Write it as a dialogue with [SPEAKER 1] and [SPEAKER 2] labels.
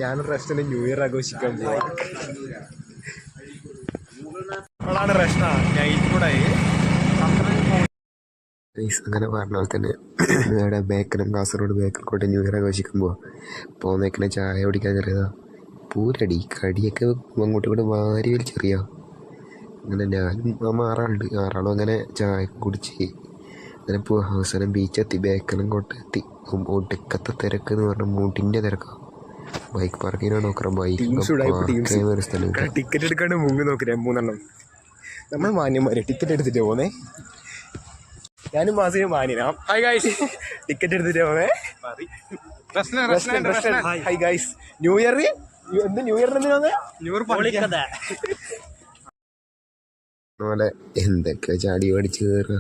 [SPEAKER 1] ഞാനൊരു restaurant new year ആഘോഷിക്കാൻ പോവാണ്. അങ്ങനെ പറഞ്ഞ പോലെ തന്നെ ഇവിടെ ബേക്കനും കാസർഗോഡ് ബേക്കൽക്കോട്ടെ ന്യൂ ഇയർ ആഘോഷിക്കുമ്പോൾ പോന്നേക്കിനെ ചായ കുടിക്കാൻ ചെറിയതാ പൂരടി കടിയൊക്കെ അങ്ങോട്ടും ഇങ്ങോട്ട് വാരി വലിച്ചെറിയാ. അങ്ങനെ ഞാനും ആറാളും അങ്ങനെ ചായ കുടിച്ച് അങ്ങനെ അവസാനം ബീച്ചെത്തി. ബേക്കനും കോട്ടെത്തി. ഒടുക്കത്തെ തിരക്ക് എന്ന് പറഞ്ഞാൽ മൂട്ടിൻ്റെ തിരക്കാണ്. ബൈക്ക് പാർക്കിങ്ങിനാണ് നോക്കണം. ബൈക്ക് സ്ഥലം ടിക്കറ്റ് എടുക്കാണ്ട് മുങ്ങി നോക്കില്ല 3 നമ്മൾ മാന്യന്മാര് ടിക്കറ്റ് എടുത്തിട്ട് പോന്നേ. ഞാനും മാസിനും മാന്യനാ. ടിക്കറ്റ് എടുത്തിട്ട് പോന്നേ. ഹൈ ഗൈസ്, ന്യൂ ഇയറിന് പോലെ എന്തൊക്കെ ചാടി പഠിച്ച് കയറുക.